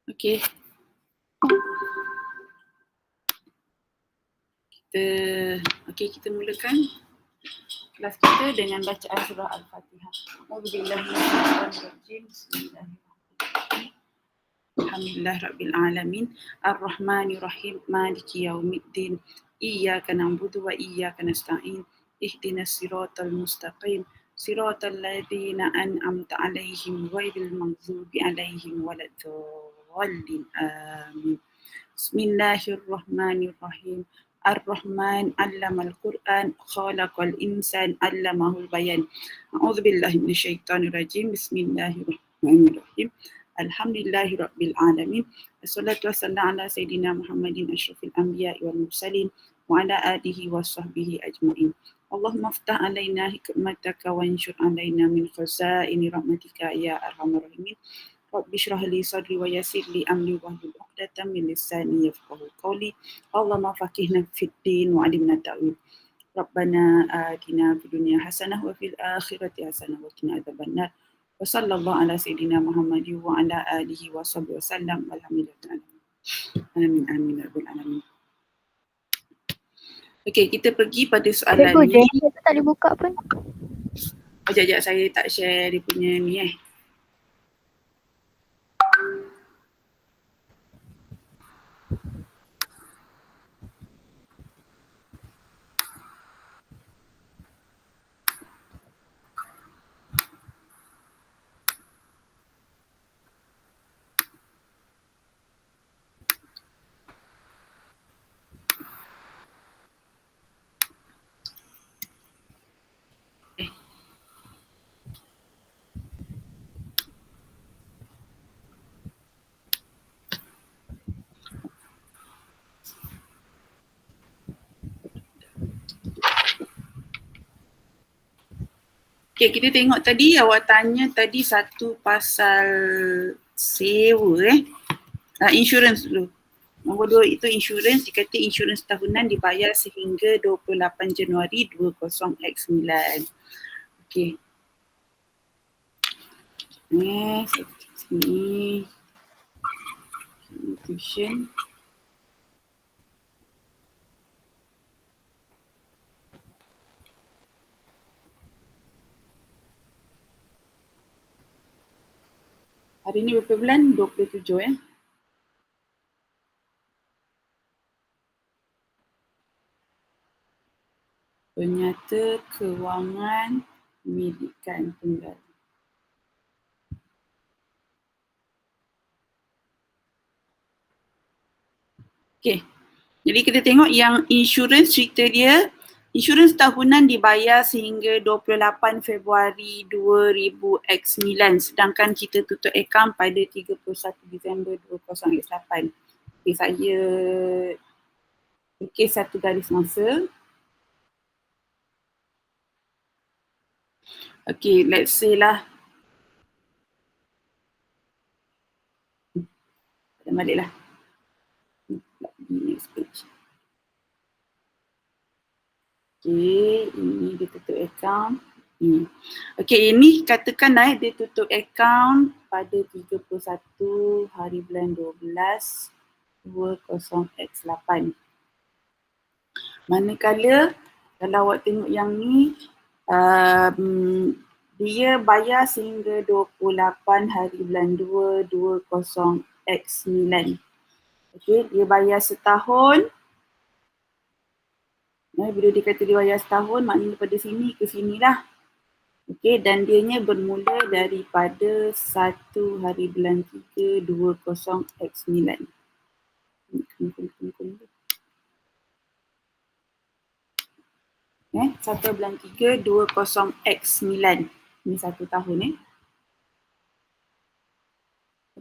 Okey. Kita mulakan kelas kita dengan bacaan surah Al-Fatihah. A'udzubillahi Bismillahirrahmanirrahim. Alhamdulillahirabbil Ar-Rahmanirrahim. Maliki yaumiddin. Iyyaka na'budu wa iyyaka nasta'in. Ihdinas siratal mustaqim. Siratal ladzina an'amta 'alaihim ghairil maghdubi 'alaihim waladdallin. Amin. Bismillahirrahmanirrahim. Ar-Rahman 'allamal Qur'an, khalaqal insan 'allamahul bayan. A'udzubillahi minasyaitonir rajim. Bismillahirrahmanirrahim. Alhamdulillahirabbil alamin. Wassalatu wassalamu ala sayidina Muhammadin asyrafil anbiya'i wal mursalin wa ala alihi washabbihi ajmain. Allahumma aftah alaina hikmataka wa anshur alaina min khazaini rahmatika ya arhamar rahimin. Rabbi shrah li sadri wa yassir li amri wahlul 'uqdatam min lisani yafqahu qawli. Allahumma faqihna fid din wa 'allimna ta'wil. Rabbana atina fid dunya hasanah wa fil akhirati hasanah wa qina adzabannar. Wa sallallahu ala sayidina Muhammad wa ala alihi wa sahbihi wasallam. Alhamdulillah. Amin amin ya rabbal alamin. Okey, kita pergi pada soalan Cikgu, ni. Cikgu tak boleh buka pun. Sekejap saya tak share dia punya ni . Okay, kita tengok tadi awak tanya tadi satu pasal sewa insurans dulu. Nombor 2 itu insurans, dikata insurans tahunan dibayar sehingga 28 Januari 20X9. Okey. Sini. Tuition. Hari ni berapa bulan? 27 Penyata kewangan milikan tunggal. Okey. Jadi kita tengok yang insurans cerita dia, insurans tahunan dibayar sehingga 28 Februari 2000X9 sedangkan kita tutup akaun pada 31 Disember 20X8. Okay, saya ukir satu garis masa. Okay, let's say lah. Baliklah. Next page. Okay, ini dia tutup akaun. Okay, ini katakan dia tutup akaun pada 31 hari bulan 12 20X8. Manakala kalau awak tengok yang ni dia bayar sehingga 28 hari bulan 2 20X9. Okay, dia bayar setahun. Bila dia kata dia bayar setahun, maknanya daripada sini ke sini lah. Okey, dan dianya bermula daripada 1 hari bulan 3 20X9. 1 bulan 3 20X9. Ini 1 tahun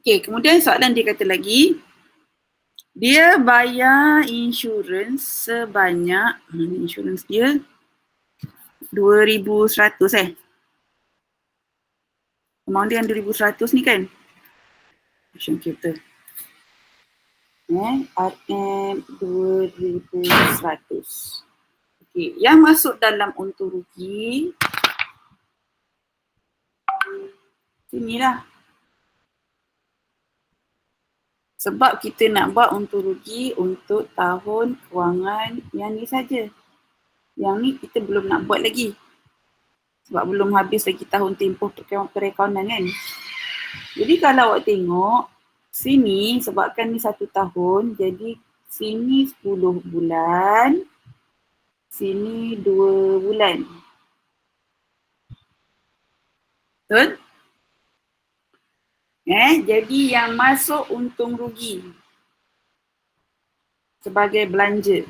Okey, kemudian soalan dia kata lagi, dia bayar insurans sebanyak, insurans dia 2,100 Amount dia yang 2,100 ni kan? Action kita. RM 2,100. Okey, yang masuk dalam untung rugi, sinilah. Sebab kita nak buat untung rugi untuk tahun kewangan yang ni saja. Yang ni kita belum nak buat lagi. Sebab belum habis lagi tahun tempoh perekonomian kan. Jadi kalau awak tengok, sini sebabkan ni 1 tahun, jadi sini 10 bulan, sini 2 bulan. Betul? Jadi yang masuk untung rugi sebagai belanja.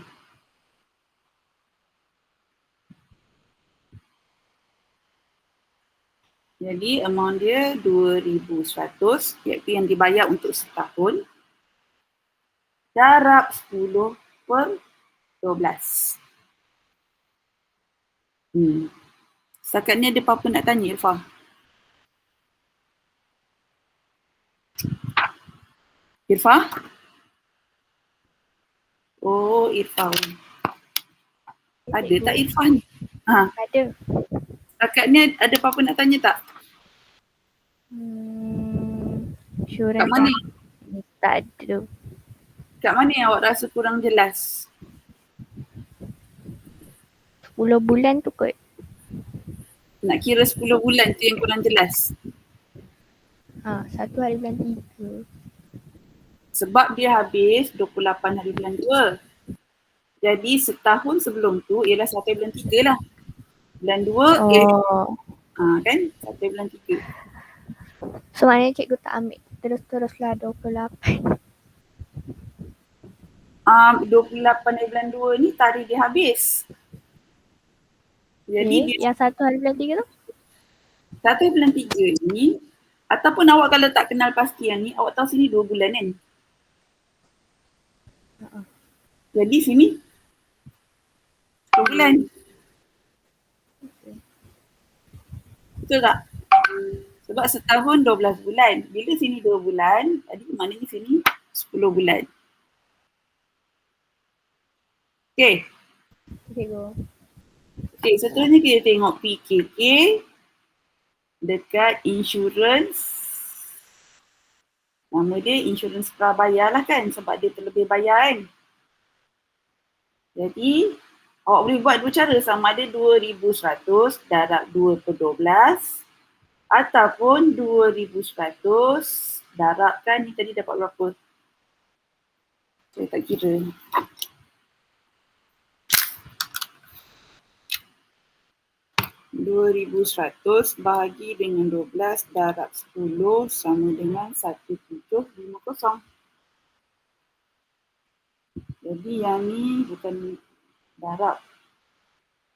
Jadi amount dia 2,100 iaitu yang dibayar untuk setahun. Darab 10 per 12. Setakat ni ada apa-apa nak tanya Irfah? Irfah? Oh, Irfah. Ada tak Irfah ni? Ada. Setakat ni ada apa-apa nak tanya tak? Kat mana? Tak ada. Kat mana yang awak rasa kurang jelas? 10 bulan tu kot. Nak kira 10 bulan tu yang kurang jelas? 1 hari bulan 3. Sebab dia habis 28 hari bulan 2. Jadi setahun sebelum tu ialah 1 hari bulan 3 lah. Bulan 2 kan? 1 hari bulan 3. So maknanya cikgu tak ambil terus-teruslah 28. 28 hari bulan 2 ni tarikh dia habis. Jadi yang 1 hari bulan 3 tu? 1 hari bulan 3 ni, ataupun awak kalau tak kenal pasti yang ni, awak tahu sini 2 bulan kan? Jadi sini 2 bulan. Betul tak? Sebab setahun 12 bulan. Bila sini 2 bulan, jadi maknanya sini 10 bulan. Okay. Okay, seterusnya kita tengok PKK dekat insurans. Nama dia insurans prabayar lah kan sebab dia terlebih bayar kan. Jadi awak boleh buat dua cara, sama ada 2,100 darab 2 per 12 ataupun 2,100 darabkan ni tadi dapat berapa? Saya tak kira. RM2,100 bahagi dengan 12 darab 10 sama dengan 1,750. Jadi yang ni bukan darab,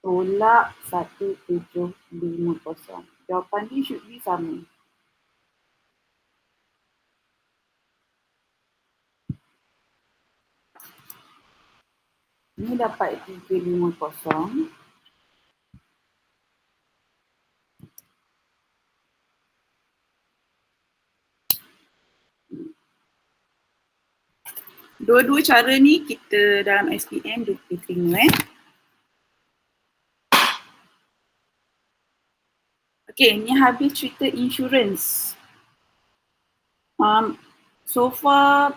tolak 1,750. Jawapan ni should be sama. Ni dapat 350. Dua-dua cara ni kita dalam SPM dia terima Okay, ni habis cerita insurans. So far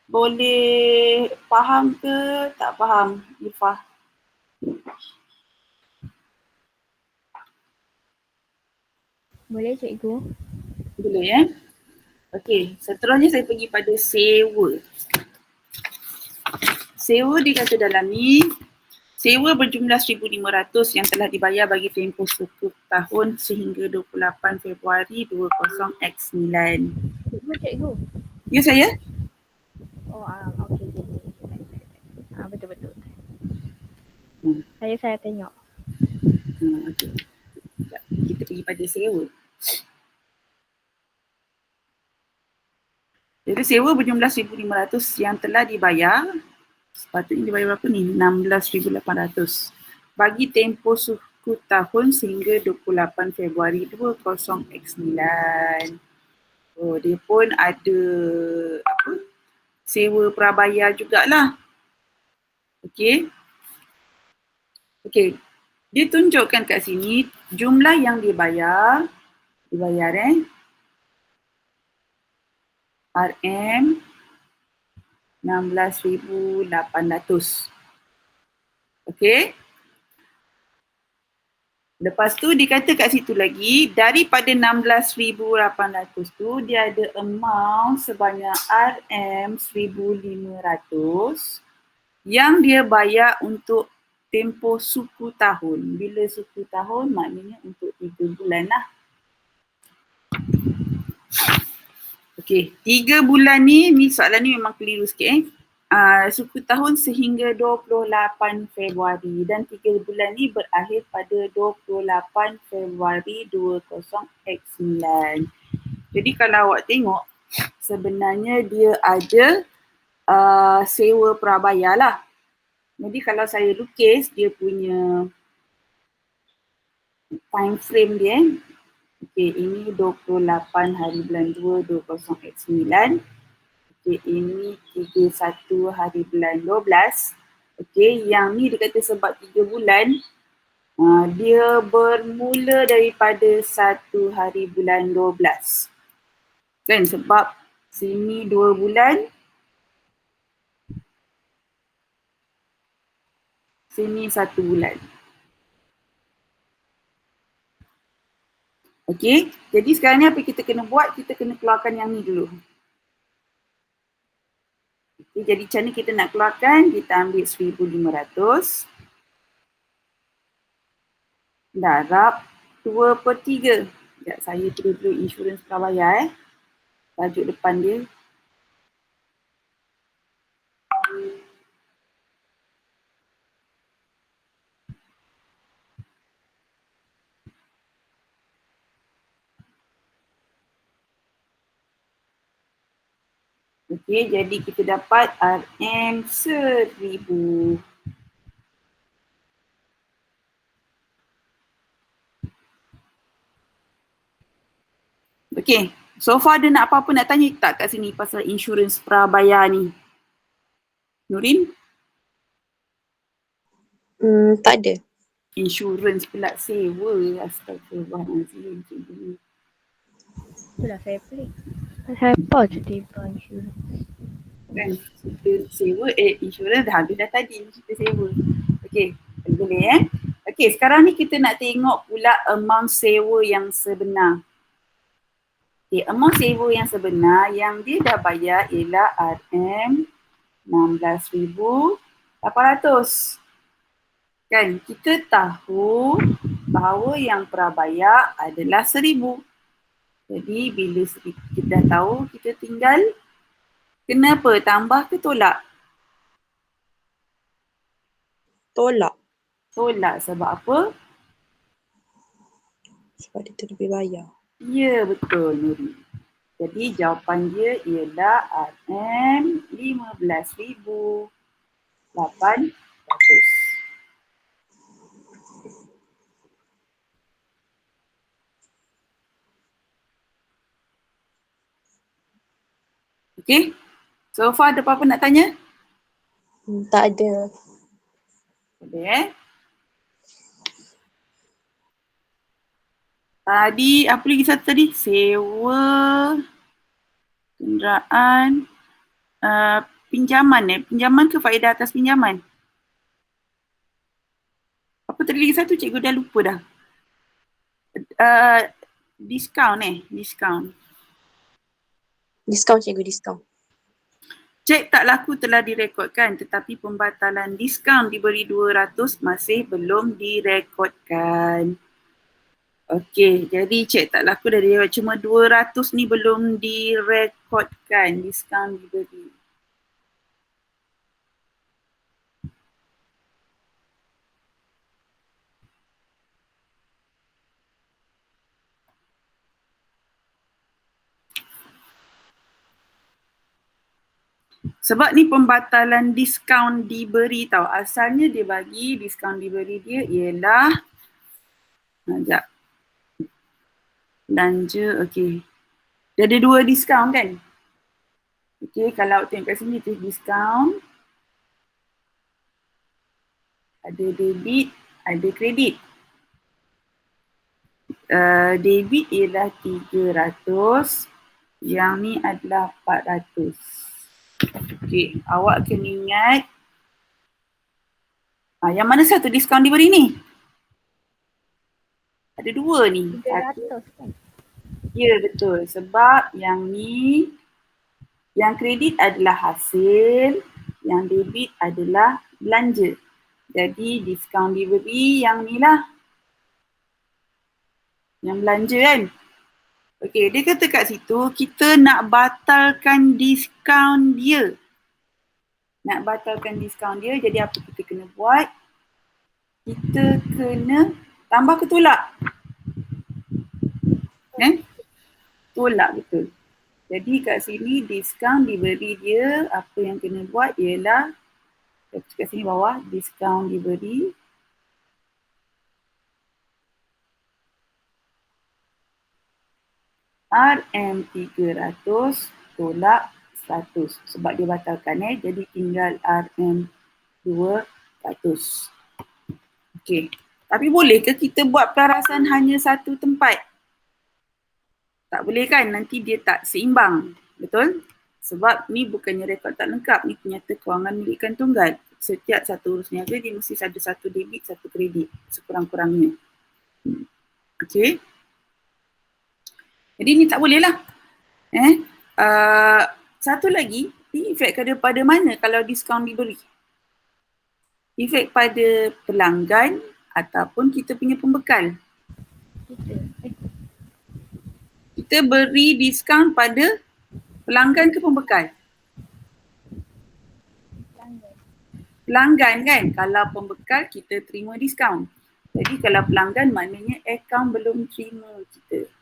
boleh faham ke tak faham, Ifah? Boleh cikgu. Boleh ya? Okey, seterusnya saya pergi pada sewa. Sewa dikata dalam ni, sewa berjumlah 1,500 yang telah dibayar bagi tempoh 10 tahun sehingga 28 Februari 20X9. Cikgu. Ya saya? Okey. Betul. Saya tengok. Okey. Kita pergi pada sewa. Jadi sewa berjumlah 1,500 yang telah dibayar. Sepatutnya dibayar berapa ni? 16,800. Bagi tempoh 10 tahun sehingga 28 Februari 20X9. Oh, dia pun ada sewa prabayar jugalah. Okey. Dia tunjukkan kat sini jumlah yang dibayar RM, RM, 16,800. Okey. Lepas tu dikata kat situ lagi, daripada 16,800 tu dia ada amount sebanyak RM1,500 yang dia bayar untuk tempoh suku tahun. Bila suku tahun maknanya untuk 3 bulan lah. Okey, 3 bulan ni soalan ni memang keliru sikit suku tahun sehingga 28 Februari dan 3 bulan ni berakhir pada 28 Februari 20X9. Jadi kalau awak tengok sebenarnya dia ada sewa prabayar lah. Jadi kalau saya lukis dia punya time frame dia. Okey, ini 28 hari bulan 2 20X9. Okey, ini 31 hari bulan 12. Okey, yang ni dia kata sebab 3 bulan, dia bermula daripada 1 hari bulan 12. Kan sebab sini 2 bulan, sini 1 bulan. Okey, jadi sekarang ni apa kita kena buat? Kita kena keluarkan yang ni dulu. Okay, jadi macam ni kita nak keluarkan, kita ambil 1,500 darab 2/3. Sekejap, saya dulu insurans prabayar tajuk depan dia. Okey, jadi kita dapat RM1,000. Okey, so far ada nak apa-apa nak tanya tak kat sini pasal insurans prabayar ni? Nurin? Tak ada. Insurans pula sewa. Astagfirullahaladzim. Itulah saya pelik. Saya positif insurans. Kan, kita sewa, insurans dah habis dah tadi. Kita sewa. Okey, boleh Okey, sekarang ni kita nak tengok pula amount sewa yang sebenar. Okay, amount sewa yang sebenar yang dia dah bayar ialah RM16,800. Kan, kita tahu bahawa yang prabayar adalah RM1,000. Jadi bila kita dah tahu, kita tinggal kenapa? Tambah ke tolak? Tolak. Tolak sebab apa? Sebab dia terlebih bayar. Ya, betul Nuri. Jadi jawapan dia ialah RM15,800. Okey? So far ada apa-apa nak tanya? Tak ada. Ada Tadi, apa lagi satu tadi? Sewa kenderaan, pinjaman Pinjaman ke faedah atas pinjaman? Apa tadi lagi satu? Cikgu dah lupa dah. Diskaun diskaun. Diskaun cikgu, diskaun. Cek tak laku telah direkodkan tetapi pembatalan diskaun diberi 200 masih belum direkodkan. Okey, jadi cek tak laku dah direkod, cuma 200 ni belum direkodkan, diskaun diberi. Sebab ni pembatalan diskaun diberi tau. Asalnya dia bagi diskaun diberi dia ialah sekejap. Belanja, okey. Dia ada 2 diskaun kan? Okey, kalau tengok kat sini tu diskaun. Ada debit, ada kredit. Debit ialah 300. Yang ni adalah 400. Okey, awak kena ingat. Yang mana satu diskaun diberi ni? Ada dua ni. 300 kan? Ya, betul. Sebab yang ni, yang kredit adalah hasil, yang debit adalah belanja. Jadi diskaun diberi yang ni lah. Yang belanja kan? Okey, dia kata kat situ, kita nak batalkan diskaun dia. Nak batalkan diskaun dia, jadi apa kita kena buat? Kita kena tambah ke tolak? Tolak, betul. Jadi kat sini diskaun diberi dia, apa yang kena buat ialah, kat sini bawah, diskaun diberi. RM300 tolak 100 sebab dia batalkan jadi tinggal RM200. Okey. Tapi boleh ke kita buat pelarasan hanya satu tempat? Tak boleh kan? Nanti dia tak seimbang. Betul? Sebab ni bukannya rekod tak lengkap. Ni penyata kewangan milikan tunggal. Setiap satu urus niaga dia mesti ada satu debit, satu kredit. Sekurang-kurangnya. Okey. Jadi ni tak boleh lah. Satu lagi, ini efek kepada mana kalau diskaun diberi? Efek pada pelanggan ataupun kita punya pembekal. Kita beri diskaun pada pelanggan ke pembekal? Pelanggan kan? Kalau pembekal kita terima diskaun. Jadi kalau pelanggan maknanya akaun belum terima kita.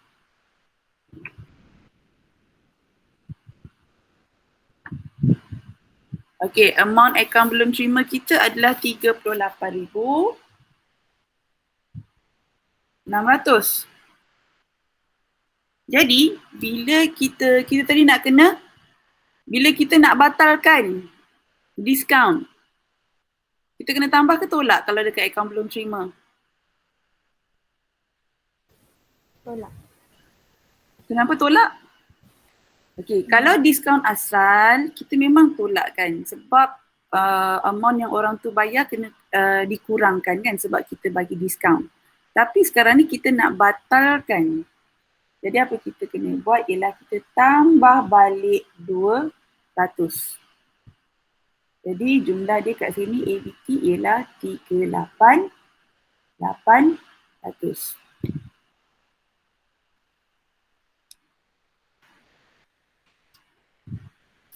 Okey, amount akaun belum terima kita adalah 38,600. Jadi, bila kita tadi nak kena, bila kita nak batalkan diskaun, kita kena tambah ke tolak kalau dekat akaun belum terima? Tolak. Kenapa tolak? Okey, kalau diskaun asal, kita memang tolak kan sebab amount yang orang tu bayar kena dikurangkan kan sebab kita bagi diskaun. Tapi sekarang ni kita nak batalkan. Jadi apa kita kena buat ialah kita tambah balik 200. Jadi jumlah dia kat sini ABT ialah 38,800.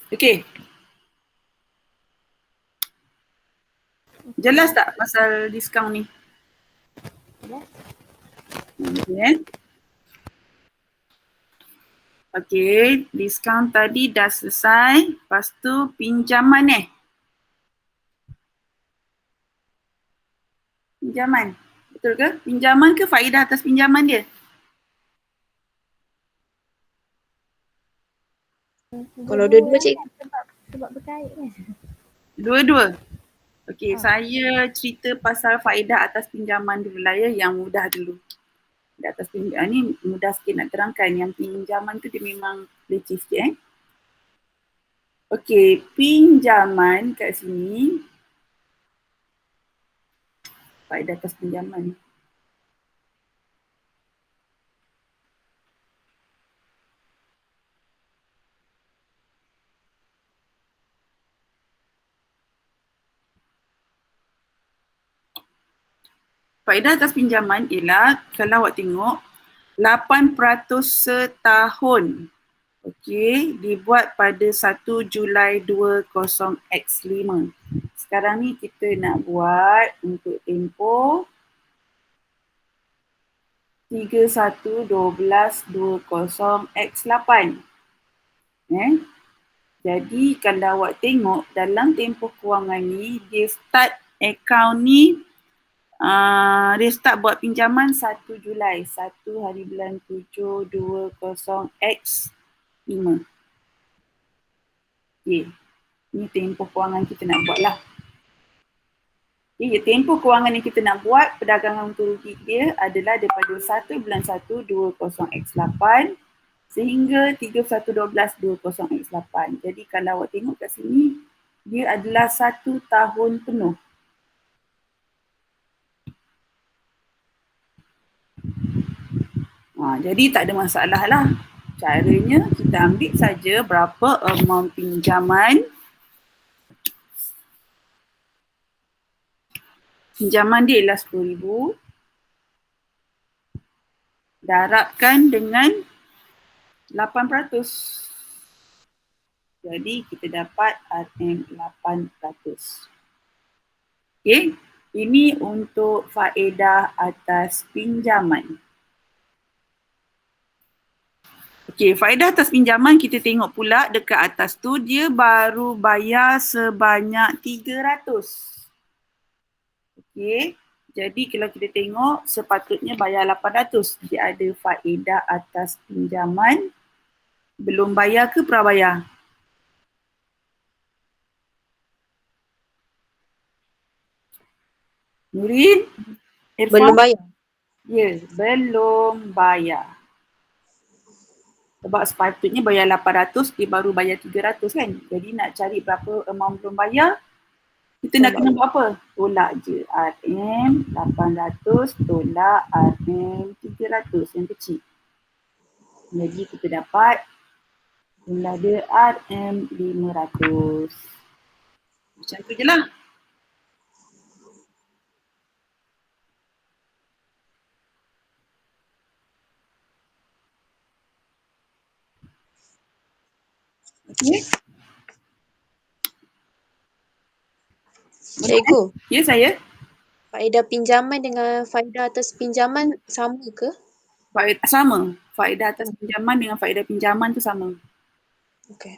Okey. Jelas tak pasal diskaun ni? Okey. Okey, diskaun tadi dah selesai. Lepas tu pinjaman Pinjaman. Betul ke? Pinjaman ke faedah atas pinjaman dia? Kalau dua-dua cik. Sebab berkait kan? Dua-dua? Okey, saya cerita pasal faedah atas pinjaman dulu lah ya, yang mudah dulu. Di atas pinjaman ni mudah sikit nak terangkan. Yang pinjaman tu dia memang leceh sikit Okey, pinjaman kat sini. Faedah atas pinjaman. Faedah atas pinjaman ialah kalau awak tengok 8% setahun. Okey, dibuat pada 1 Julai 20X5. Sekarang ni kita nak buat untuk tempoh 31/12/20X8. Jadi kalau awak tengok dalam tempoh kewangan ni, dia start account ni, dia start buat pinjaman 1 Julai, 1 hari bulan 7 20X5. Okay. Ni tempoh kewangan kita nak buat lah. Okay, tempoh kewangan yang kita nak buat, perdagangan untung rugi dia adalah daripada 1 bulan 1 20X8 sehingga 31/12/20x8. Jadi kalau awak tengok kat sini, dia adalah 1 tahun penuh. Jadi tak ada masalah lah. Caranya kita ambil saja berapa amount pinjaman. Pinjaman dia ialah RM10,000. Darabkan dengan 8%. Jadi kita dapat RM800. Okey, ini untuk faedah atas pinjaman. Okey, faedah atas pinjaman kita tengok pula dekat atas tu dia baru bayar sebanyak 300. Okey, jadi kalau kita tengok sepatutnya bayar 800. Dia ada faedah atas pinjaman. Belum bayar ke prabayar? Nurin? Irfan? Belum bayar. Ya, belum bayar. Sebab sepatutnya bayar 800, dia baru bayar 300 kan. Jadi nak cari berapa amount belum bayar, kita nak kena buat apa? Tolak je RM800 tolak RM300 yang kecil. Jadi kita dapat jumlah dia RM500. Macam tu je lah. Okay. Cikgu, Ya saya. faedah pinjaman dengan faedah atas pinjaman sama ke? Sama. Faedah atas pinjaman dengan faedah pinjaman tu sama. Okey.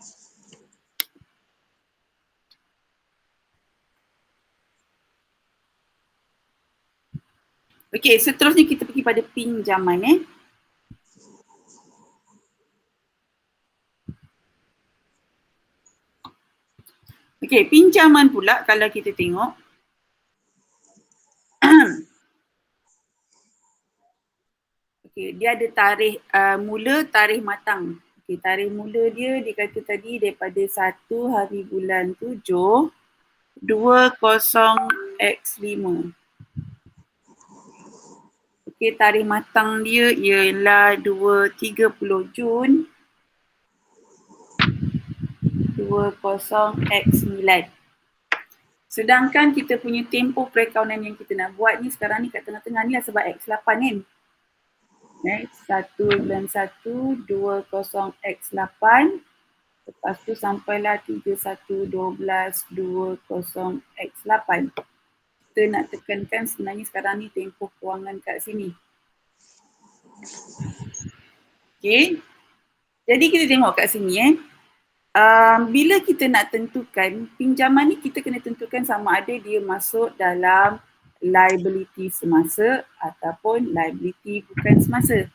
Okey, seterusnya kita pergi pada pinjaman . Okey, pinjaman pula kalau kita tengok okey, dia ada tarikh mula, tarikh matang. Okey, tarikh mula dia kata tadi daripada 1 hari bulan 7 20x5. Okey, tarikh matang dia ialah 30 Jun 20x9. Sedangkan kita punya tempoh perakaunan yang kita nak buat ni sekarang ni kat tengah-tengah ni lah sebab X8 kan. 1/1 20x8. Lepas tu sampailah 31/12/20x8. Kita nak tekankan sebenarnya sekarang ni tempoh kewangan kat sini. Okay. Jadi kita tengok kat sini bila kita nak tentukan pinjaman ni kita kena tentukan sama ada dia masuk dalam liability semasa ataupun liability bukan semasa.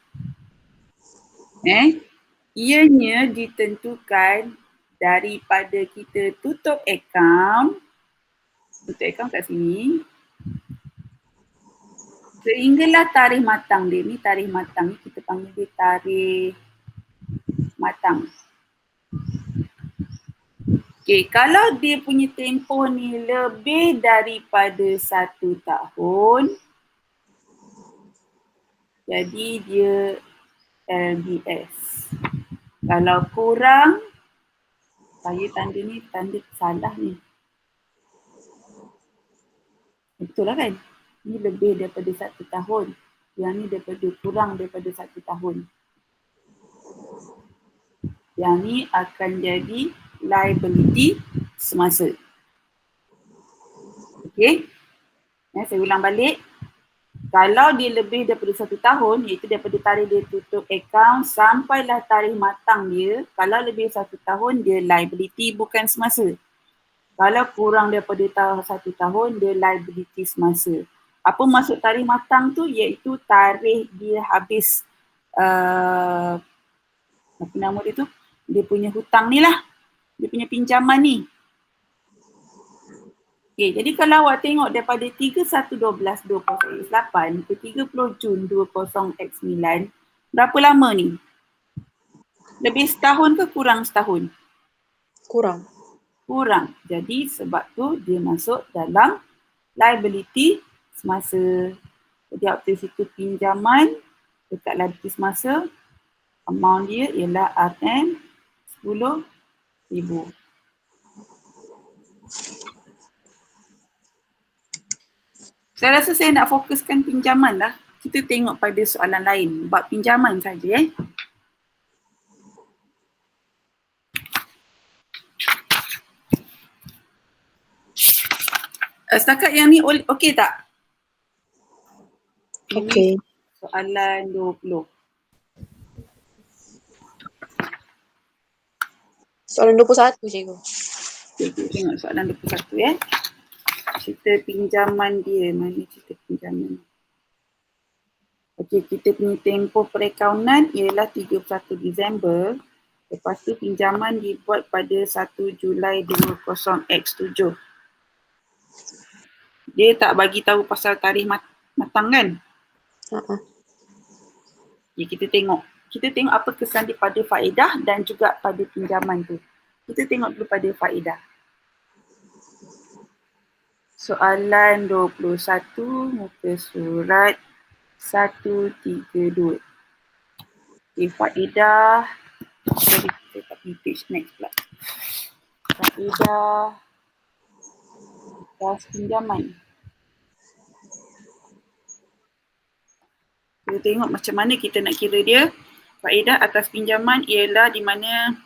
Ianya ditentukan daripada kita tutup akaun kat sini sehinggalah tarikh matang dia. Ni tarikh matang ni kita panggil dia tarikh matang. Okay, kalau dia punya tempoh ni lebih daripada 1 tahun, jadi dia LBS. Kalau kurang, saya tanda ni tanda salah ni. Betul lah kan? Ni lebih daripada 1 tahun. Yang ni daripada kurang daripada 1 tahun. Yang ni akan jadi liability semasa. Okey. Saya ulang balik. Kalau dia lebih daripada 1 tahun, iaitu daripada tarikh dia tutup akaun sampailah tarikh matang dia, kalau lebih 1 tahun dia liability bukan semasa. Kalau kurang daripada 1 tahun dia liability semasa. Apa maksud tarikh matang tu? Iaitu tarikh dia habis apa nama dia tu? Dia punya hutang ni lah. Dia punya pinjaman ni. Okay, jadi kalau awak tengok daripada 31/12/20x8 ke 30 Jun 20x9, berapa lama ni? Lebih setahun ke kurang setahun? Kurang. Kurang. Jadi sebab tu dia masuk dalam liability semasa. Jadi waktu situ pinjaman dekat liability semasa, amount dia ialah RM 10,000. Saya rasa saya nak fokuskan pinjaman lah. Kita tengok pada soalan lain. Bab pinjaman saja Setakat yang ni okey tak? Okey. Soalan 20. Soalan 21 cikgu. Okay, kita tengok soalan 21 Cerita pinjaman dia. Mana cerita pinjaman? Okey, kita punya tempoh perakaunan ialah 31 Disember. Lepas tu pinjaman dibuat pada 1 Julai 20X7. Dia tak bagi tahu pasal tarikh matang kan? Okay, kita tengok. Kita tengok apa kesan dia pada faedah dan juga pada pinjaman tu. Kita tengok dulu pada faedah. Soalan 21 muka surat 132. Okay, faedah. Sorry, kita tak pergi page next pula. Faedah atas pinjaman. Kita tengok macam mana kita nak kira dia. Faedah atas pinjaman ialah di mana.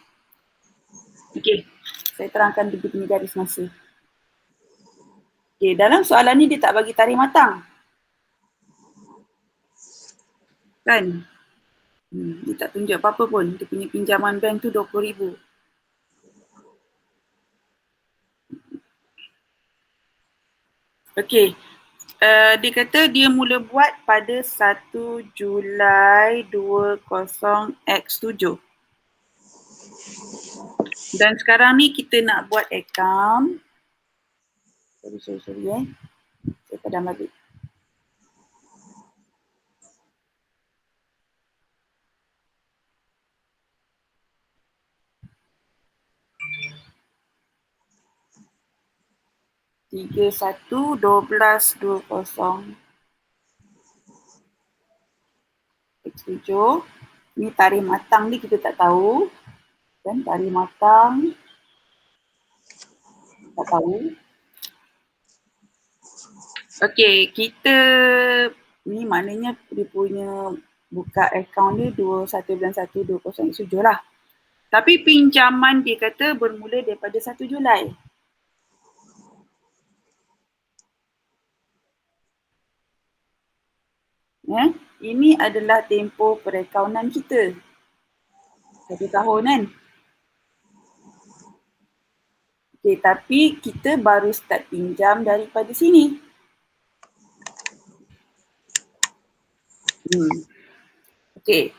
Okey, saya terangkan dia punya garis masa. Okey, dalam soalan ni dia tak bagi tarikh matang. Kan? Dia tak tunjuk apa-apa pun. Dia punya pinjaman bank tu RM20,000. Okey. Dia kata dia mula buat pada 1 Julai 20X7. Dan sekarang ni kita nak buat account. Sorry. Saya padam balik. Tiga 1/12/20 X7. Ni tarikh matang ni kita tak tahu. Kan tarikh matang tak tahu. Okey, kita ni maknanya dia punya buka akaun dia 21/1/20X7 lah. Tapi pinjaman dia kata bermula daripada 1 Julai. Ini adalah tempoh perakaunan kita. 1 tahun kan? Okay, tapi kita baru start pinjam daripada sini. Okay,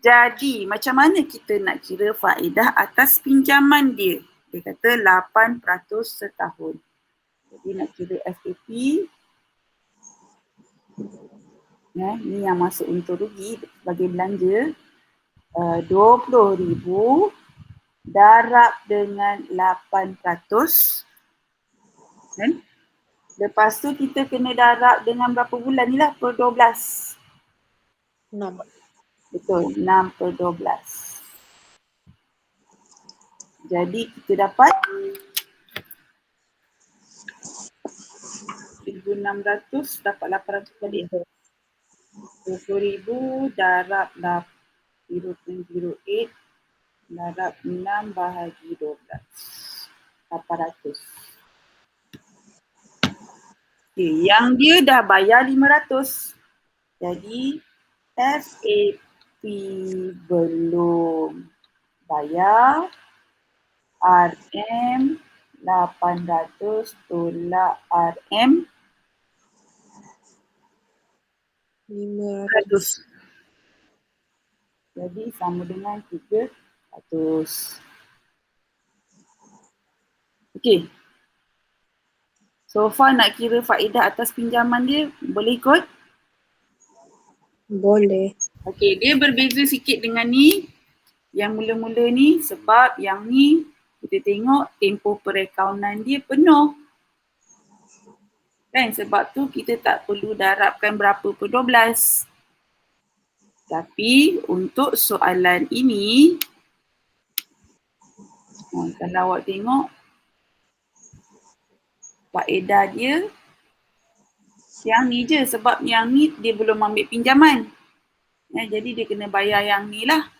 jadi macam mana kita nak kira faedah atas pinjaman dia? Dia kata 8% setahun. Jadi nak kira FAP. Ni yang masuk untung rugi sebagai belanja. 20,000 darab dengan 8%. Kan? Lepas tu kita kena darab dengan berapa bulan ni lah per 12. 6. Betul, 6/12. Jadi kita dapat 1,600 dapat 800 balik. 20,000 darab 0.08 darab 6 bahagi 12. 800. Okay, yang dia dah bayar 500. Jadi FAP belum bayar. RM 800 tolak RM 500. Jadi sama dengan 300. Okey. So far nak kira faedah atas pinjaman dia boleh ikut? Boleh. Okey, dia berbeza sikit dengan ni. Yang mula-mula ni sebab yang ni kita tengok tempoh perakaunan dia penuh. Kan sebab tu kita tak perlu darabkan berapa per 12. Tapi untuk soalan ini, kalau awak tengok faedah dia yang ni je sebab yang ni dia belum ambil pinjaman. Jadi dia kena bayar yang ni lah.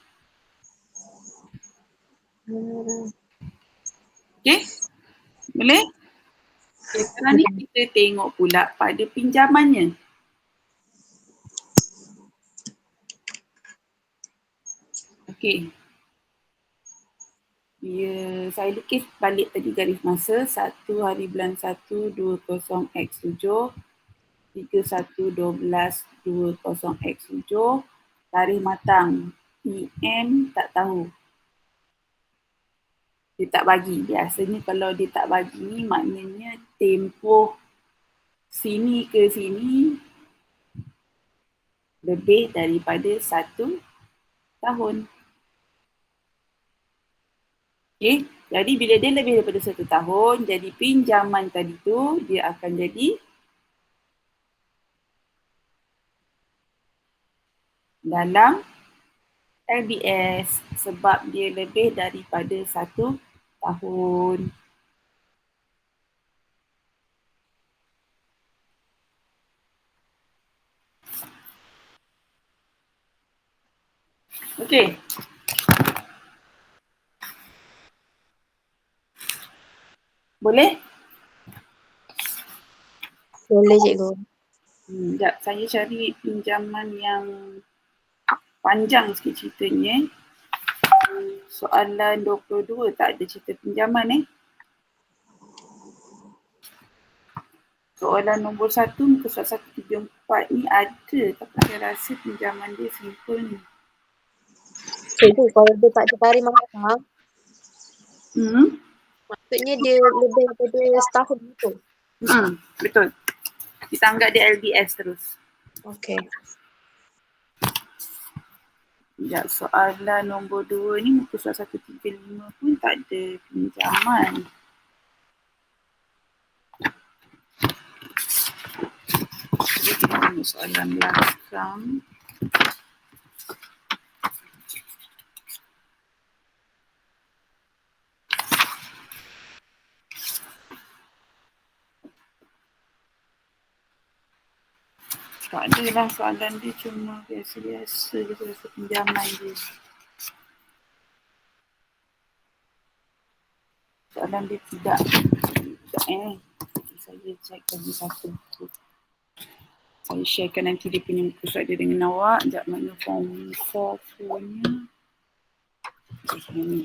Okay? Boleh? Sekarang ni kita tengok pula pada pinjamannya. Okay. Saya lukis balik tadi garis masa 1 hari bulan 1 20x7 31/12/20x7 tarikh matang PM tak tahu. Dia tak bagi. Biasanya kalau dia tak bagi ni maknanya tempoh sini ke sini lebih daripada 1 tahun. Okay, jadi bila dia lebih daripada 1 tahun, jadi pinjaman tadi tu dia akan jadi dalam LBS sebab dia lebih daripada 1 tahun. Okey. Boleh? Boleh cikgu. Sekejap, saya cari pinjaman yang panjang sikit ceritanya. Soalan 22 tak ada cerita pinjaman Soalan nombor 1 muka surat 134 ni ada tapi saya rasa pinjaman dia simple ni. Cikgu, kalau dia tak ditarik matang, maksudnya dia lebih daripada setahun itu. Betul. Kita anggap dia LBS terus. Okey. Sekejap, soalan nombor 2 ni muka surat 135 pun tak ada pinjaman. Jadi kita tengok soalan belakang. Tak adalah soalan dia cuma biasa-biasa je rasa pinjaman dia. Soalan dia tidak. Saya check lagi satu. Saya sharekan nanti dia punya muka surat dia dengan awak. Sekejap mana form 4 nya. Okay, ni.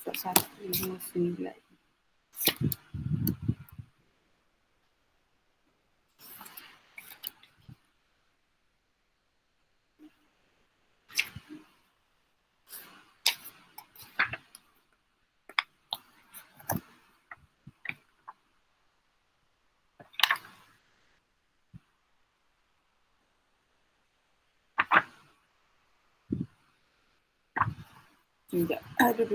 Surat 159. Sekejap. Aduh.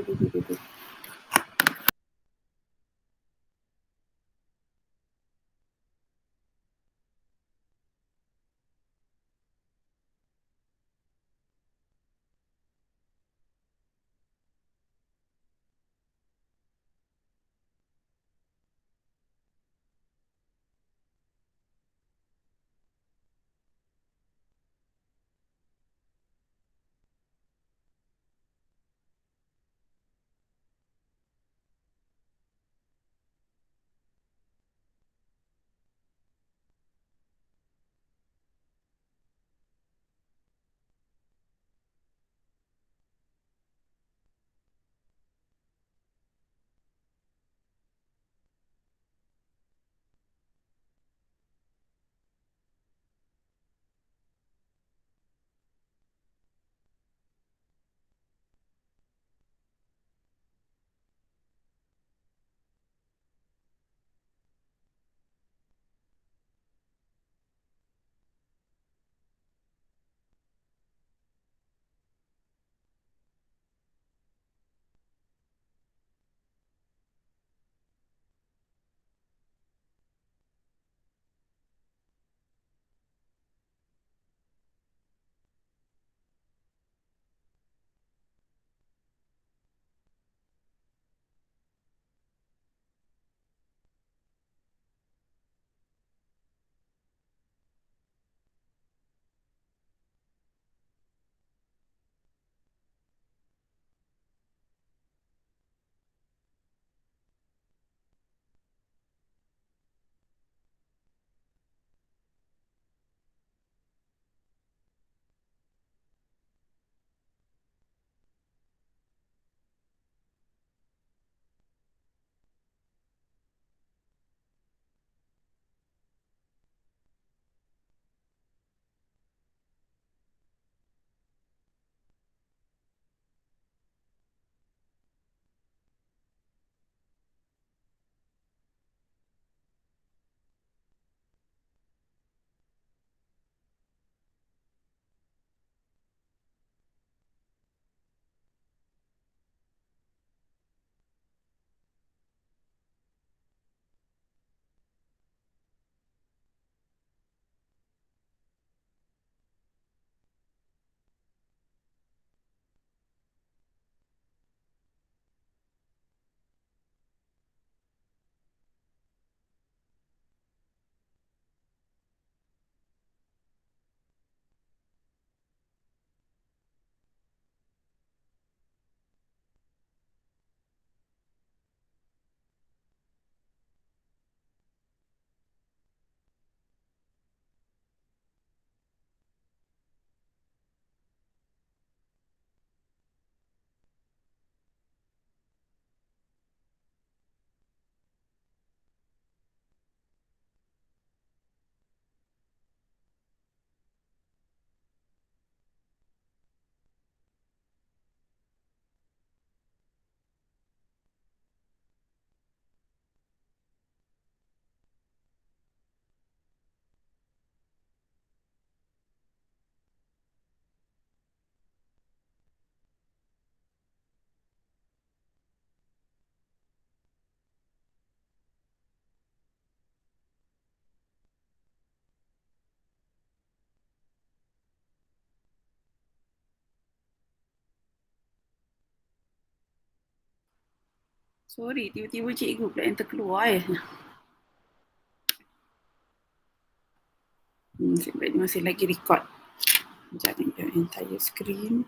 Sorry, tiba-tiba cikgu pula yang terkeluar Sebenarnya masih lagi record. Sekejap ni, entire screen.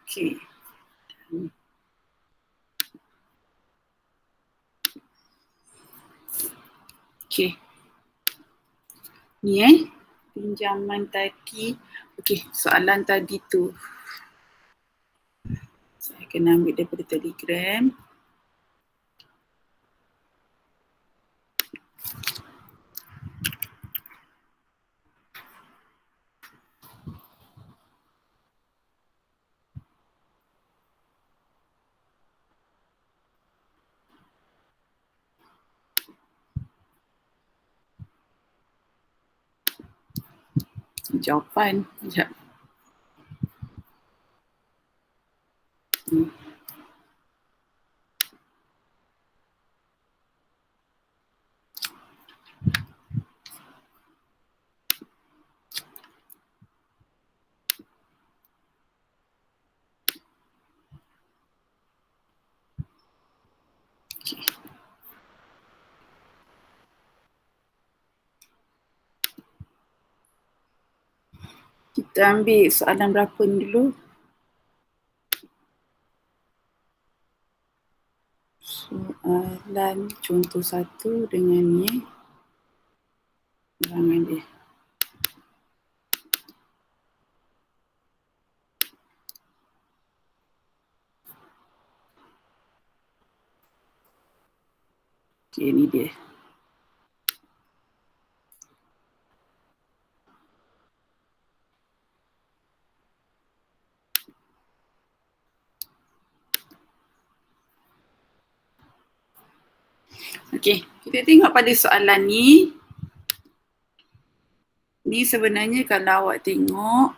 Okay. Okay. Ni pinjaman tadi. Okay, soalan tadi tu. Saya kena ambil daripada Telegram. Jawapan. Sekejap. Okay. Kita ambil soalan berapa ni dulu. Soalan contoh 1 dengan ni bilangan dia. Okay, ni dia. Okay, kita tengok pada soalan ni. Ni sebenarnya kalau awak tengok,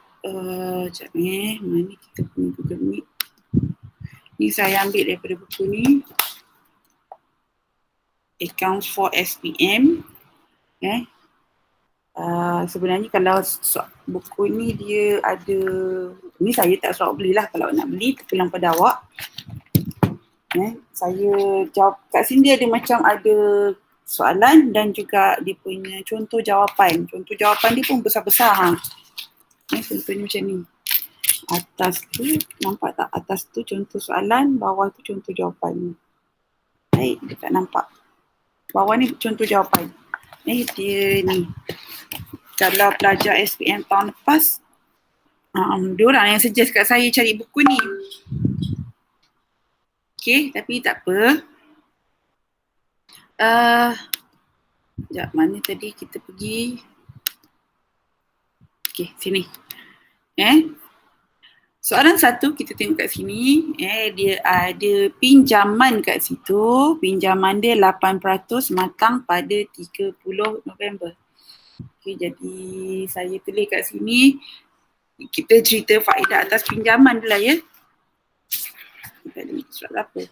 sekejap mana kita punya Google Meet. Ni saya ambil daripada buku ni. Accounts for SPM. Sebenarnya kalau buku ni dia ada, ni saya tak suruh belilah, kalau nak beli terpulang pada awak. Saya jawab, kat sini dia ada macam ada soalan dan juga dia punya contoh jawapan. Contoh jawapan dia pun besar-besar. Contohnya macam ni. Atas tu, nampak tak? Atas tu contoh soalan, bawah tu contoh jawapan. Baik, dia tak nampak. Bawah ni contoh jawapan. Dia ni. Kalau pelajar SPM tahun lepas, diorang yang suggest kat saya cari buku ni. Okay, tapi tak apa. Sekejap, mana tadi kita pergi? Okay, sini. Soalan 1 kita tengok kat sini. Dia ada pinjaman kat situ. Pinjaman dia 8% matang pada 30 November. Okay, jadi saya tulis kat sini. Kita cerita faedah atas pinjaman dulu lah ya. Kita ada surat apa?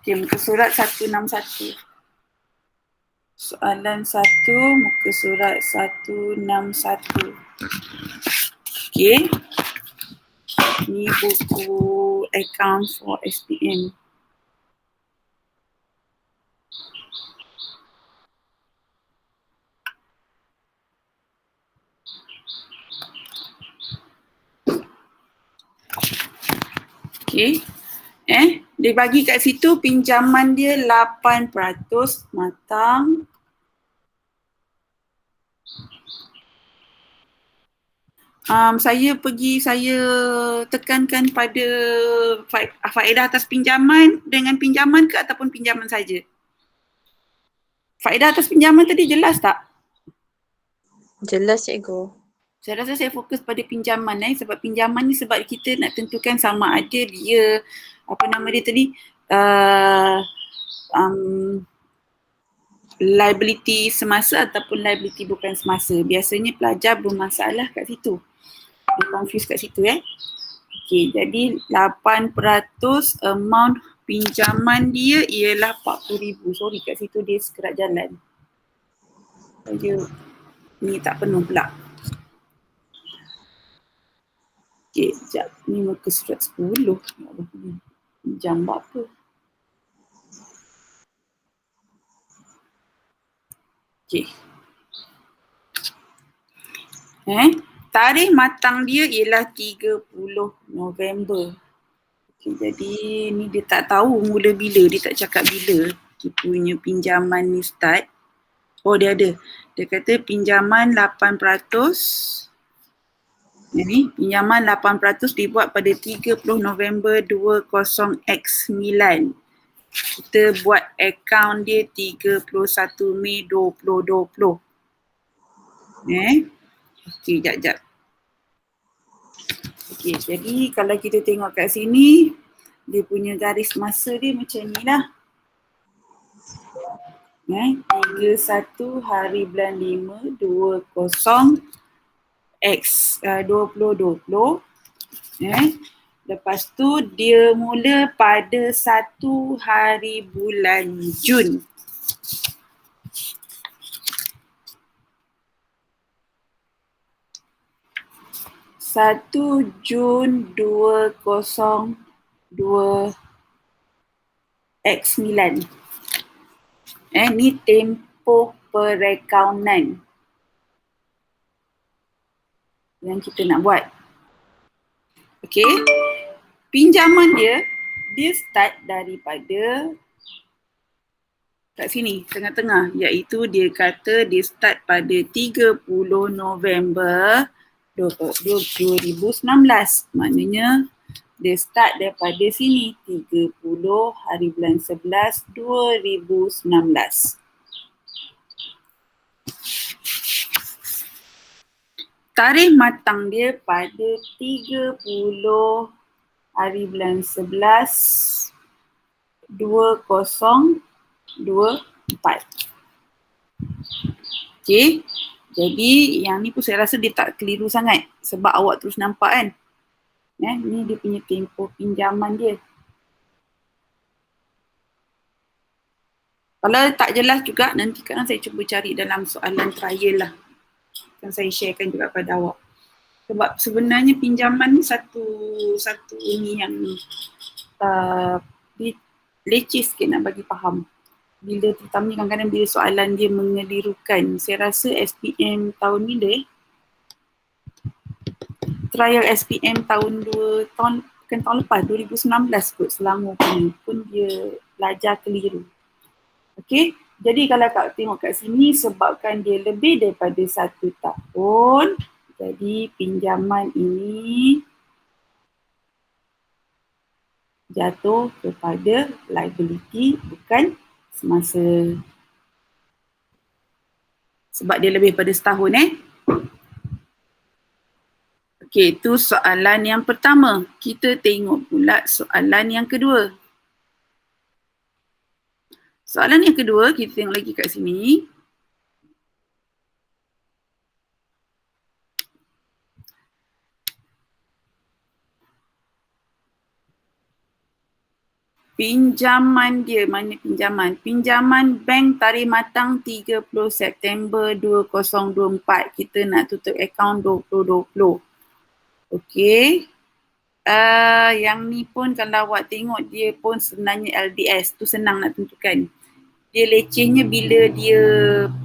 Okay, muka surat 161. Soalan 1, muka surat 161. Okay. Ni buku Accounts for SPM. Okay. Dia bagi kat situ pinjaman dia 8% matang. Saya tekankan pada faedah atas pinjaman dengan pinjaman ke ataupun pinjaman saja? Faedah atas pinjaman tadi jelas tak? Jelas cikgu. Saya rasa saya fokus pada pinjaman sebab pinjaman ni sebab kita nak tentukan sama ada dia apa nama dia tadi liability semasa ataupun liability bukan semasa. Biasanya pelajar bermasalah kat situ. Dia confuse kat situ Okey, jadi 8% amount pinjaman dia ialah 40,000. Sorry, kat situ dia sekerat jalan. Dia ni tak penuh pula. Okey, sekejap. Ni muka surat 10. Jam berapa? Okey. Tarikh matang dia ialah 30 November. Okay, jadi ni dia tak tahu mula bila, dia tak cakap bila dia punya pinjaman ni start. Oh, dia ada. Dia kata pinjaman 8%. Jadi pinjaman 8% dibuat pada 30 November 20X9. Kita buat akaun dia 31 Mei 2020. Okey, jap. Okey, jadi kalau kita tengok kat sini, dia punya garis masa dia macam ni lah. 31 hari bulan 5 20 X 2020. Lepas tu dia mula pada 1 hari bulan Jun. Jun 2002 X9. Ni tempoh perakaunan yang kita nak buat. Okey. Pinjaman dia start daripada kat sini, tengah-tengah, iaitu dia kata dia start pada 30 November 2019. Maknanya dia start daripada sini, 30 hari bulan 11 2019. Tarikh matang dia pada 30 hari bulan 11 2024. Okey. Jadi yang ni pun saya rasa dia tak keliru sangat sebab awak terus nampak kan. Ni dia punya tempoh pinjaman dia. Kalau tak jelas juga, nanti kan saya cuba cari dalam soalan trial lah. Akan saya sharekan juga pada awak. Sebab sebenarnya pinjaman ni satu ini yang leceh sikit nak bagi faham. Bila terutamanya kadang-kadang bila soalan dia mengelirukan. Saya rasa SPM tahun ni trial SPM tahun lepas 2019 kot Selangor pun dia belajar keliru. Okey, jadi kalau kau tengok kat sini sebabkan dia lebih daripada 1 tahun, jadi pinjaman ini jatuh kepada liability bukan semasa. Sebab dia lebih pada setahun Okey, itu soalan yang pertama. Kita tengok pula soalan yang kedua. Soalan yang kedua, kita tengok lagi kat sini. Pinjaman dia, mana pinjaman? Pinjaman bank tarikh matang 30 September 2024. Kita nak tutup akaun 2020. Okey. Yang ni pun kalau awak tengok dia pun sebenarnya LDS. Tu senang nak tentukan. Dia lecehnya bila dia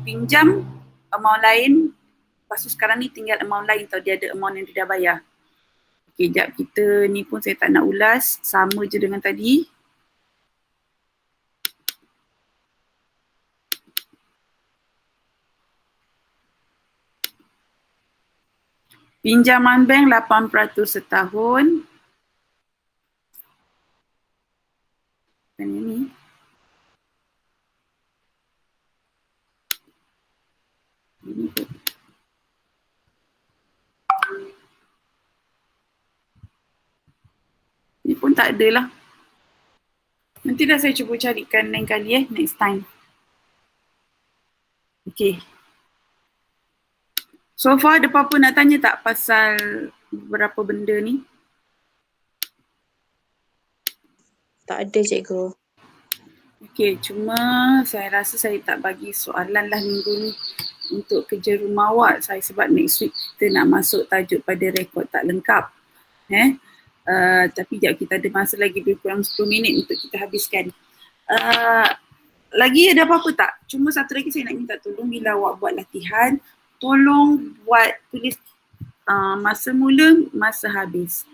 pinjam amount lain. Lepas tu sekarang ni tinggal amount lain tau. Dia ada amount yang dia dah bayar. Okey, jap kita ni pun saya tak nak ulas. Sama je dengan tadi. Pinjaman bank 8% setahun. Dan ini. Ini pun tak ada lah. Nanti dah saya cuba carikan lain kali next time. Okay. So far ada apa-apa nak tanya tak pasal beberapa benda ni? Tak ada cikgu. Okay, cuma saya rasa saya tak bagi soalan lah minggu ni untuk kerja rumah awak saya sebab next week kita nak masuk tajuk pada rekod tak lengkap. Tapi sekejap kita ada masa lagi lebih kurang 10 minit untuk kita habiskan. Lagi ada apa-apa tak? Cuma satu lagi saya nak minta tolong bila awak buat latihan, tolong buat tulis masa mula, masa habis.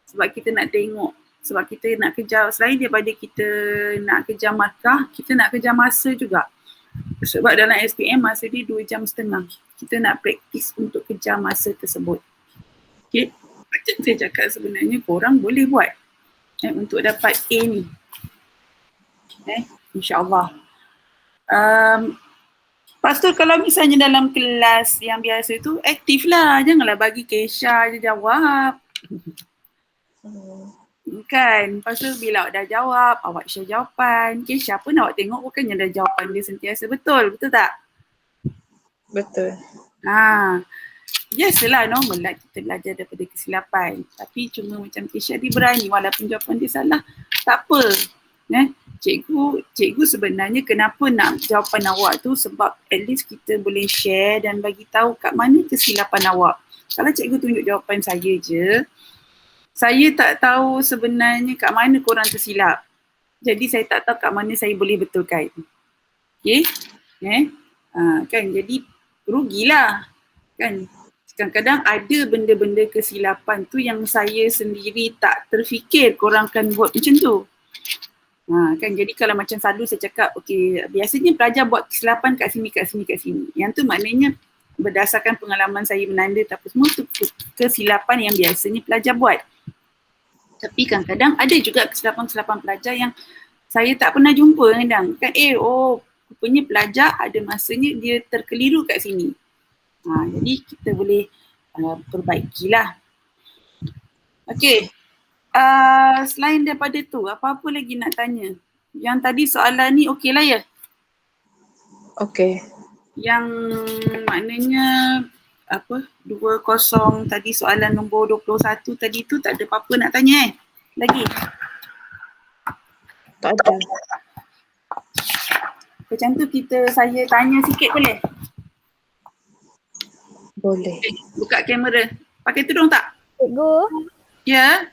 Sebab kita nak tengok, sebab kita nak kejar, selain daripada kita nak kejar markah, kita nak kejar masa juga. Sebab dalam SPM masa dia 2 jam setengah. Kita nak praktis untuk kejar masa tersebut. Okay, macam saya cakap sebenarnya korang boleh buat untuk dapat A ni. InsyaAllah. Lepas tu kalau misalnya dalam kelas yang biasa tu aktif lah. Janganlah bagi Kesha je jawab. Kan. Lepas tu bila awak dah jawab, awak share jawapan. Kesha pun awak tengok bukannya dah jawapan dia sentiasa betul. Betul tak? Betul. Biasalah normal lah kita belajar daripada kesilapan. Tapi cuma macam Kesha dia berani walaupun jawapan dia salah. Tak apa. Cikgu sebenarnya kenapa nak jawapan awak tu sebab at least kita boleh share dan bagi tahu kat mana kesilapan awak. Kalau cikgu tunjuk jawapan saya je, saya tak tahu sebenarnya kat mana korang tersilap. Jadi saya tak tahu kat mana saya boleh betulkan. Okay? Kan jadi rugilah. Kan? Kadang-kadang ada benda-benda kesilapan tu yang saya sendiri tak terfikir korang akan buat macam tu. Kan jadi kalau macam selalu saya cakap biasanya pelajar buat kesilapan kat sini. Yang tu maknanya berdasarkan pengalaman saya menanda apa semua tu kesilapan yang biasanya pelajar buat. Tapi kadang-kadang ada juga kesilapan-kesilapan pelajar yang saya tak pernah jumpa kadang. Kan rupanya pelajar ada masanya dia terkeliru kat sini. Jadi kita boleh perbaikilah. Okay. Selain daripada tu, apa-apa lagi nak tanya? Yang tadi soalan ni okey lah ya? Okey. Yang maknanya 20 tadi soalan nombor 21 tadi tu tak ada apa-apa nak tanya lagi? Tak ada. Macam tu saya tanya sikit boleh? Boleh. Buka kamera. Pakai tudung tak? Cikgu, Ya?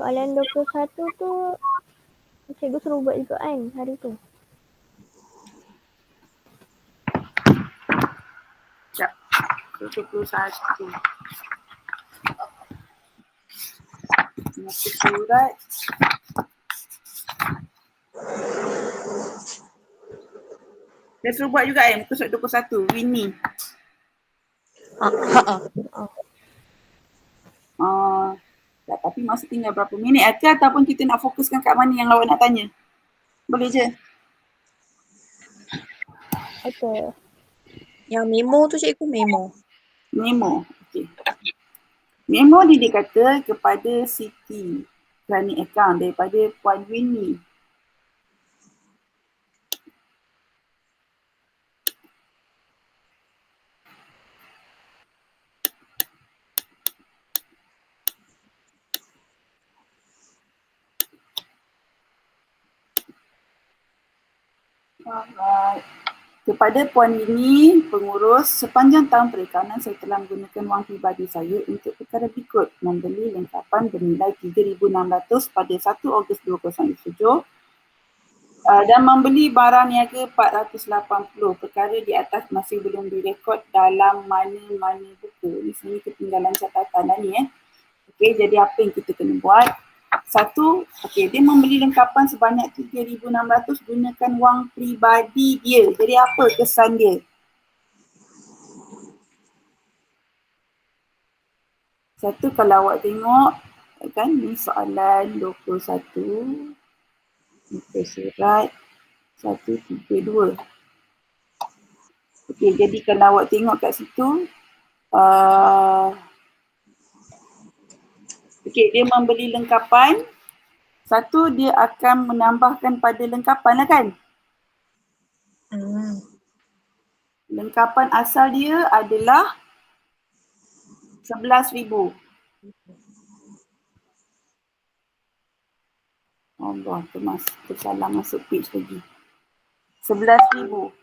soalan 21 tu cikgu suruh buat juga kan hari tu? Sekejap. 21. Muka surat. Dia suruh buat juga muka surat 21. Winnie. Tapi masih tinggal berapa minit ataupun kita nak fokuskan kat mana yang awak nak tanya? Boleh je? Okay. Yang memo tu cikgu memo. Memo. Okay. Memo dia kata kepada Siti kerana akaun daripada Puan Winnie. Alright. Kepada Puan Winnie, pengurus, sepanjang tahun perikanan saya telah menggunakan wang pribadi saya untuk perkara berikut: membeli lengkapan bernilai RM3,600 pada 1 Ogos 2007 dan membeli barang niaga RM480. Perkara di atas masih belum direkod dalam mana-mana buku. Di sini ketinggalan catatan dah ni Okey, jadi apa yang kita kena buat? Satu, dia membeli lengkapan sebanyak RM3,600 gunakan wang peribadi dia. Jadi apa kesan dia? Satu, kalau awak tengok, kan ni soalan 21, muka surat 132. Okey, jadi kalau awak tengok kat situ, dia membeli lengkapan Satu, dia akan menambahkan pada lengkapan lah kan. Lengkapan asal dia adalah 11,000. Allah, tersalah masuk page lagi. 11,000.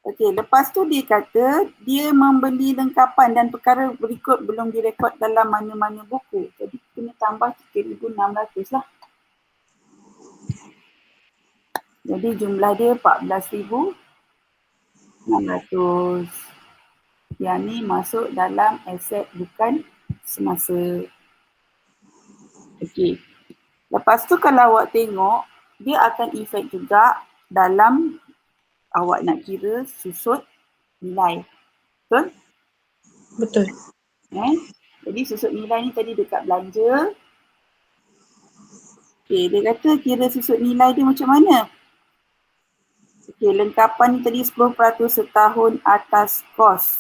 Okey, lepas tu dia kata dia membeli lengkapan dan perkara berikut belum direkod dalam mana-mana buku. Jadi kena tambah 3,600 lah. Jadi jumlah dia 14,600. Yang ni masuk dalam aset bukan semasa. Okey. Lepas tu kalau awak tengok, dia akan efek juga dalam awak nak kira susut nilai. Betul? Betul. Jadi susut nilai ni tadi dekat belanja. Okey, dia kata kira susut nilai dia macam mana? Okey, lengkapan ni tadi 10% setahun atas kos.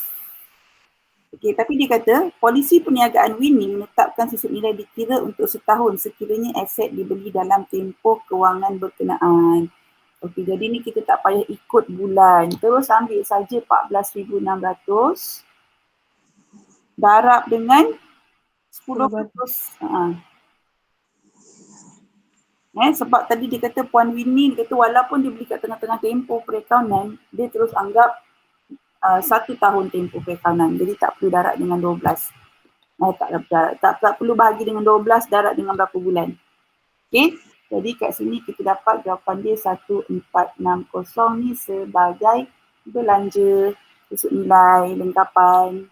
Okey, tapi dia kata polisi perniagaan Winning menetapkan susut nilai dikira untuk setahun sekiranya aset dibeli dalam tempoh kewangan berkenaan. Okey, jadi ni kita tak payah ikut bulan. Terus ambil saja 14,600 darab dengan 10%. Sebab tadi dia kata Puan Winnie, dia kata walaupun dia beli kat tengah-tengah tempoh perakaunan, dia terus anggap 1 tahun tempoh perakaunan. Jadi tak perlu darab dengan 12. Tak perlu bahagi dengan 12, darab dengan berapa bulan. Okey, jadi kat sini kita dapat jawapan dia 1460 ni sebagai belanja susut nilai lengkapan.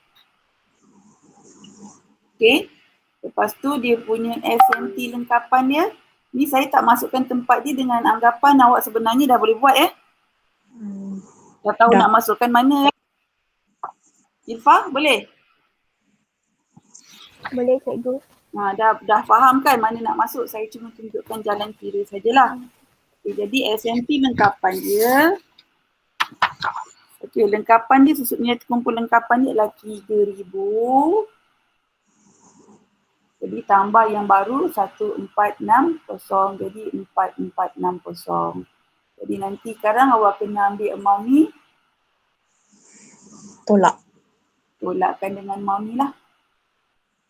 Okey, lepas tu dia punya SMT lengkapan dia. Ni saya tak masukkan tempat dia dengan anggapan awak sebenarnya dah boleh buat Dah tahu nak masukkan mana Ilfa, boleh? Boleh cikgu. Dah faham kan mana nak masuk, saya cuma tunjukkan jalan kira sajalah. Okay, jadi SMT lengkapan dia. Okey, lengkapan dia susut nilai terkumpul lengkapan dia adalah 3,000. Jadi tambah yang baru 1460, jadi 4460. Jadi nanti sekarang awak kena ambil amount ni. Tolakkan dengan amount ni lah.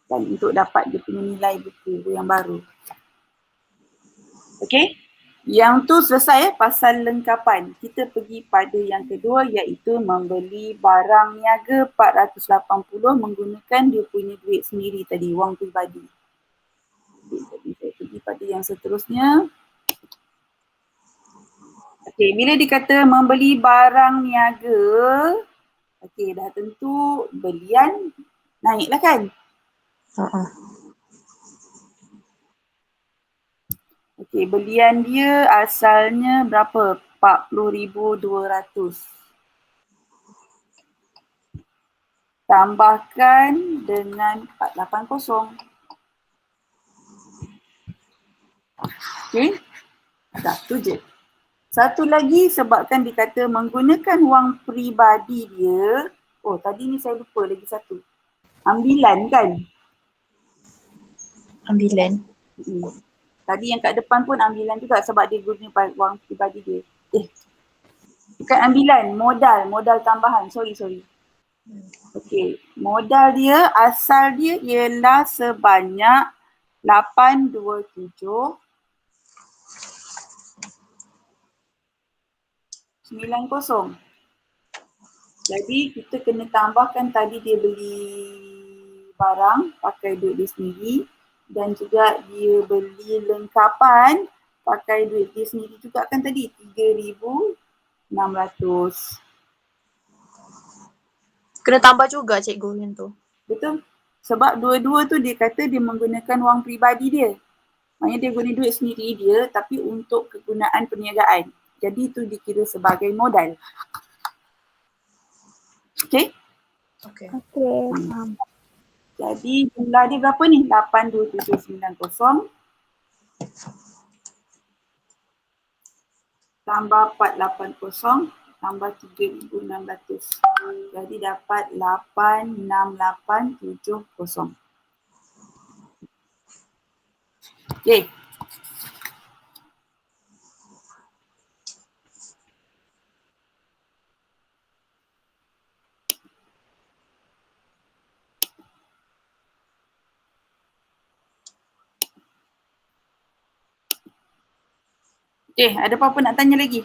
Dan untuk dapat dia punya nilai buku yang baru. Okey. Yang tu selesai pasal lengkapan. Kita pergi pada yang kedua iaitu membeli barang niaga 480 menggunakan dia punya duit sendiri tadi, wang peribadi. Jadi saya pergi pada yang seterusnya. Okey, bila dikata membeli barang niaga, okey dah tentu belian naiklah kan? Okey, belian dia asalnya berapa? 40,200. Tambahkan dengan 480. Okey, dah tu je. Satu lagi sebabkan dikata menggunakan wang peribadi dia. Oh, tadi ni saya lupa lagi satu. Ambilan kan? Ambilan. Tadi yang kat depan pun ambilan juga sebab dia guna wang peribadi dia. Bukan ambilan, modal tambahan. Sorry. Okey, modal dia, asal dia ialah sebanyak 827 90. Jadi kita kena tambahkan tadi dia beli barang pakai duit dia sendiri dan juga dia beli lengkapan pakai duit dia sendiri juga kan tadi 3,600. Kena tambah juga cikgu yang tu. Betul. Sebab dua-dua tu dia kata dia menggunakan wang peribadi dia. Maknanya dia guna duit sendiri dia tapi untuk kegunaan perniagaan. Jadi itu dikira sebagai modal. Okey? Okey, faham. Jadi jumlah dia berapa ni? 82790 tambah 480 tambah 3,600. Jadi dapat 86870. Okey. Okay, ada apa-apa nak tanya lagi?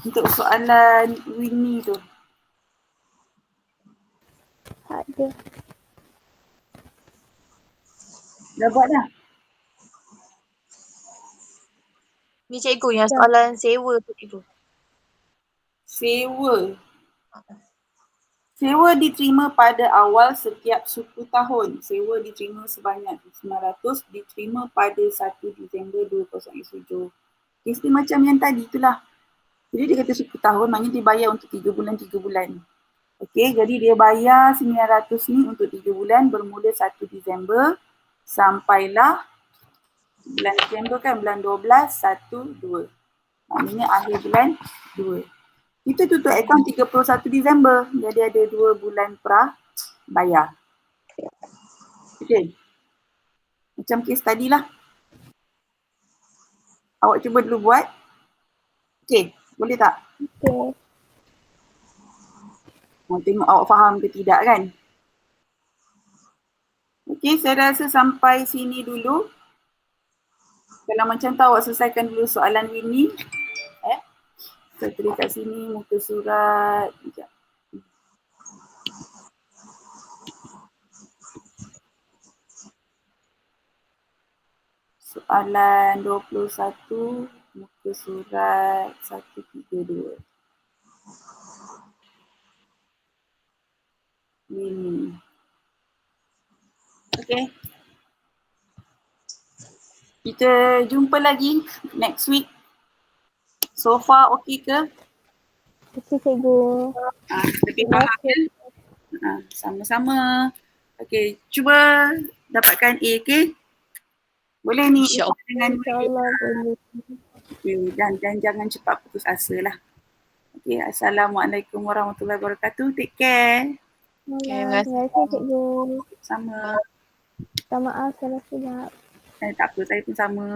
Untuk soalan Winnie tu. Tak ada. Dah buat dah? Ni cikgu yang soalan sewa tu cikgu. Sewa. Sewa diterima pada awal setiap suku tahun. Sewa diterima sebanyak 900, diterima pada 1 Disember 2007. Mesti macam yang tadi itulah. Jadi dia kata suku tahun, maknanya dia bayar untuk 3 bulan, 3 bulan. Okey, jadi dia bayar 900 ni untuk 3 bulan bermula 1 Disember sampailah bulan Disember kan, bulan 12, 1, 2. Maknanya akhir bulan 2. Kita tutup akaun 31 Disember. Jadi ada 2 bulan bayar. Okey. Macam kes tadi lah. Awak cuba dulu buat. Okey, boleh tak? Okay. Nak tengok awak faham ke tidak kan? Okey, saya rasa sampai sini dulu. Kalau macam tu awak selesaikan dulu soalan Winnie. Saya tulis kat sini muka surat. Sekejap. Soalan 21, muka surat 132. Winnie. Okay. Kita jumpa lagi next week. So far okay ke? Okay, cikgu. Lebih faham ke? Sama-sama. Okay, cuba dapatkan A, okay? Boleh ni InsyaAllah. dengan InsyaAllah boleh. okay, dan jangan cepat putus asa lah. Okay, Assalamualaikum warahmatullahi wabarakatuh. Take care. Terima kasih cikgu. Sama. Minta maaf salah silap. Tak apa, saya pun sama.